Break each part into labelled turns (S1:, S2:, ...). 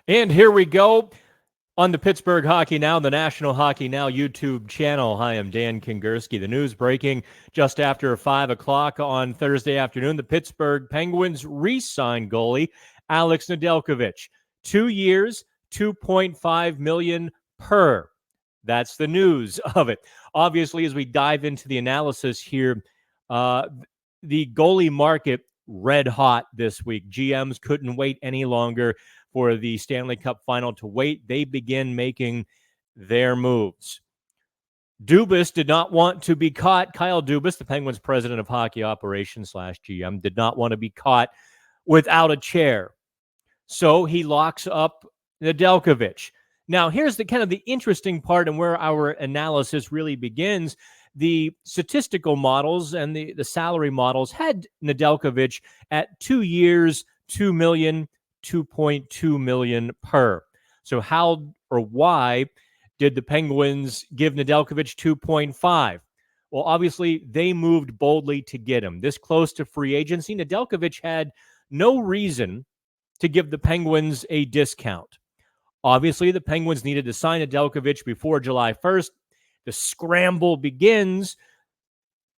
S1: And here we go on the Pittsburgh Hockey Now, the National Hockey Now YouTube channel. Hi, I'm Dan Kingerski. The news breaking just after 5 o'clock on Thursday afternoon. The Pittsburgh Penguins re-signed goalie Alex Nedeljkovic. 2 years, $2.5 million per. That's the news of it. Obviously, as we dive into the analysis here, the goalie market red hot this week. GMs couldn't wait any longer for the Stanley Cup final to wait. They begin making their moves. Dubas did not want to be caught. Kyle Dubas, the Penguins president of hockey operations / GM, did not want to be caught without a chair. So he locks up Nedeljkovic. Now, here's the kind of the interesting part and where our analysis really begins. The statistical models and the salary models had Nedeljkovic at 2 years, $2 million, $2.2 million per. So how or why did the Penguins give Nedeljkovic 2.5? Well, obviously, they moved boldly to get him. This close to free agency, Nedeljkovic had no reason to give the Penguins a discount. Obviously, the Penguins needed to sign Nedeljkovic before July 1st. The scramble begins.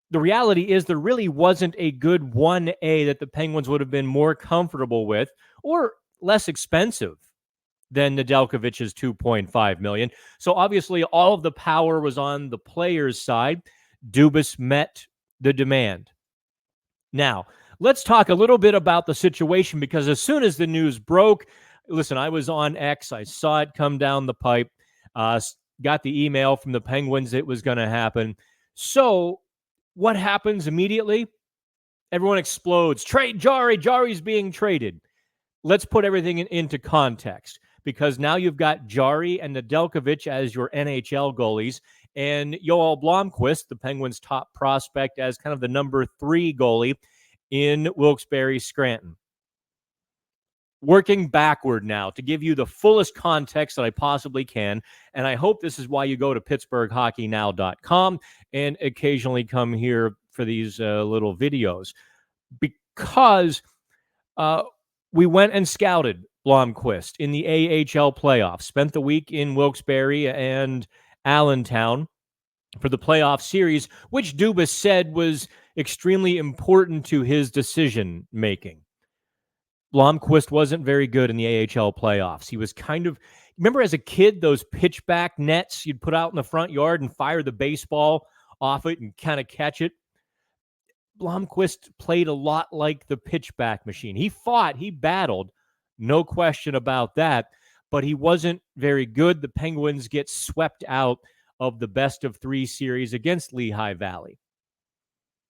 S1: The reality is there really wasn't a good 1A that the Penguins would have been more comfortable with or less expensive than Nedeljkovic's $2.5 million. So obviously all of the power was on the players' side. Dubas met the demand. Now, let's talk a little bit about the situation, because as soon as the news broke, listen, I was on X. I saw it come down the pipe, got the email from the Penguins it was going to happen. So what happens immediately? Everyone explodes. Trade Jarry. Jarry's being traded. Let's put everything into context, because now you've got Jarry and Nedeljkovic as your NHL goalies, and Joel Blomquist, the Penguins' top prospect, as kind of the number 3 goalie in Wilkes-Barre Scranton. Working backward now to give you the fullest context that I possibly can, and I hope this is why you go to PittsburghHockeyNow.com and occasionally come here for these little videos, because we went and scouted Blomquist in the AHL playoffs, spent the week in Wilkes-Barre and Allentown for the playoff series, which Dubas said was extremely important to his decision-making. Blomquist wasn't very good in the AHL playoffs. He was kind of, remember as a kid, those pitchback nets you'd put out in the front yard and fire the baseball off it and kind of catch it? Blomquist played a lot like the pitchback machine. He fought, he battled, no question about that, but he wasn't very good. The Penguins get swept out of the best-of-3 series against Lehigh Valley.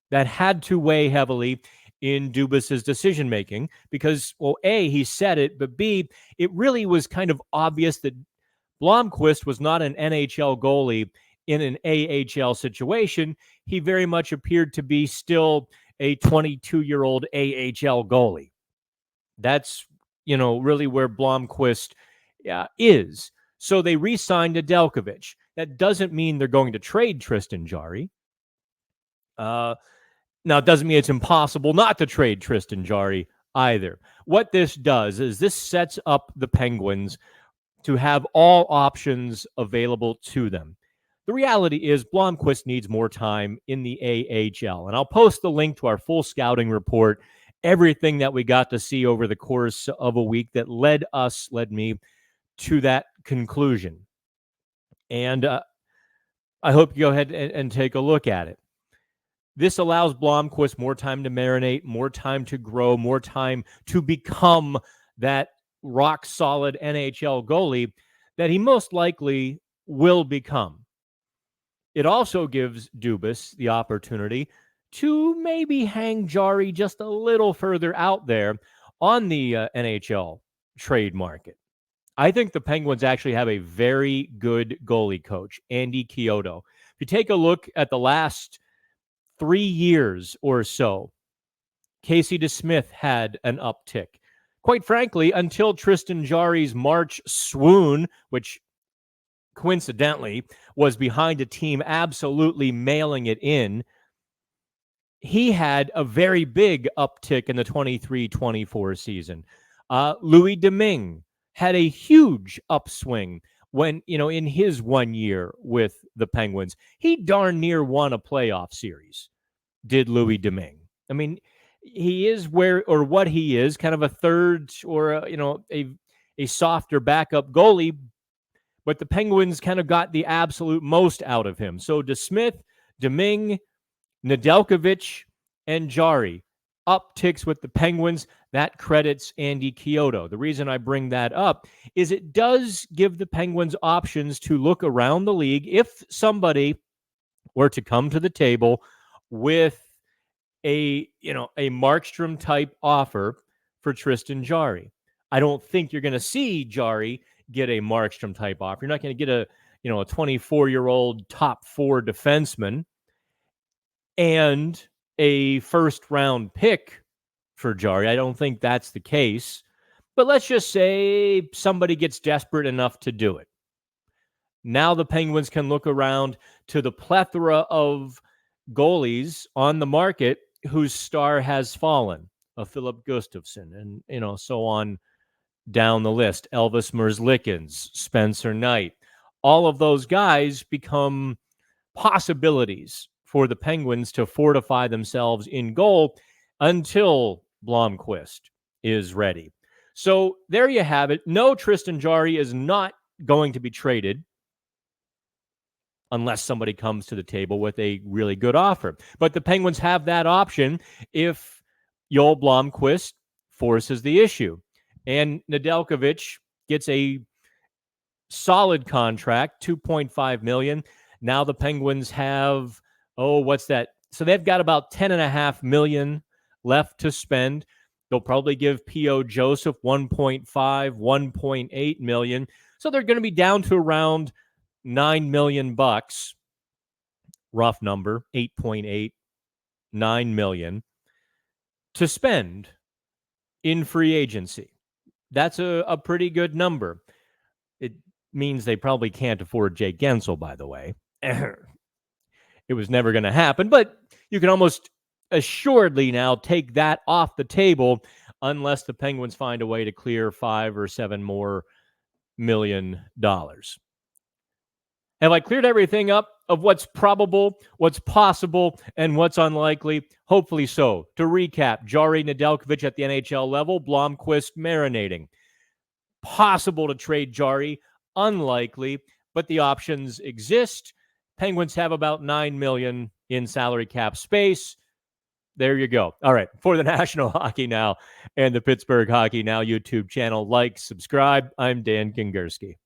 S1: That had to weigh heavily in Dubas's decision-making because, well, A, he said it, but B, it really was kind of obvious that Blomquist was not an NHL goalie in an AHL situation. He very much appeared to be still a 22-year-old AHL goalie. That's, really where Blomquist is. So they re-signed Nedeljkovic. That doesn't mean they're going to trade Tristan Jarry. Now, it doesn't mean it's impossible not to trade Tristan Jarry either. What this does is this sets up the Penguins to have all options available to them. The reality is Blomquist needs more time in the AHL, and I'll post the link to our full scouting report, everything that we got to see over the course of a week that led me to that conclusion. And I hope you go ahead and take a look at it. This allows Blomquist more time to marinate, more time to grow, more time to become that rock-solid NHL goalie that he most likely will become. It also gives Dubas the opportunity to maybe hang Jarry just a little further out there on the NHL trade market. I think the Penguins actually have a very good goalie coach, Andy Chiodo. If you take a look at the last 3 years or so, Casey DeSmith had an uptick. Quite frankly, until Tristan Jarry's March swoon, which coincidentally was behind a team absolutely mailing it in, he had a very big uptick in the 23-24 season. Louis Domingue had a huge upswing when, in his 1 year with the Penguins. He darn near won a playoff series, did Louis Domingue. I mean, he is what he is, kind of a third or, a softer backup goalie, but the Penguins kind of got the absolute most out of him. So DeSmith, Domingue, Nedeljkovic, and Jarry upticks with the Penguins. That credits Andy Chiodo. The reason I bring that up is it does give the Penguins options to look around the league if somebody were to come to the table with a Markstrom type offer for Tristan Jarry. I don't think you're going to see Jarry get a Markstrom type offer. You're not going to get a 24-year-old top 4 defenseman and a first round pick for Jarry. I don't think that's the case. But let's just say somebody gets desperate enough to do it. Now the Penguins can look around to the plethora of goalies on the market whose star has fallen, a Philip Gustafsson, and so on down the list. Elvis Merzlikins, Spencer Knight. All of those guys become possibilities for the Penguins to fortify themselves in goal until Blomquist is ready. So there you have it. No, Tristan Jarry is not going to be traded unless somebody comes to the table with a really good offer. But the Penguins have that option if Joel Blomquist forces the issue. And Nedeljkovic gets a solid contract, $2.5 million. Now the Penguins have, what's that? So they've got about $10.5 million left to spend. They'll probably give P.O. Joseph $1.5, $1.8 million. So they're going to be down to around $9 million, rough number, 8.8, $9 million to spend in free agency. That's a pretty good number. It means they probably can't afford Jake Gensel, by the way. It was never going to happen, but you can almost assuredly now take that off the table unless the Penguins find a way to clear $5 or $7 more million. Have I cleared everything up of what's probable, what's possible, and what's unlikely? Hopefully so. To recap, Jarry, Nedeljkovic at the NHL level, Blomquist marinating. Possible to trade Jarry, unlikely, but the options exist. Penguins have about $9 million in salary cap space. There you go. All right. For the National Hockey Now and the Pittsburgh Hockey Now YouTube channel, like, subscribe. I'm Dan Kingerski.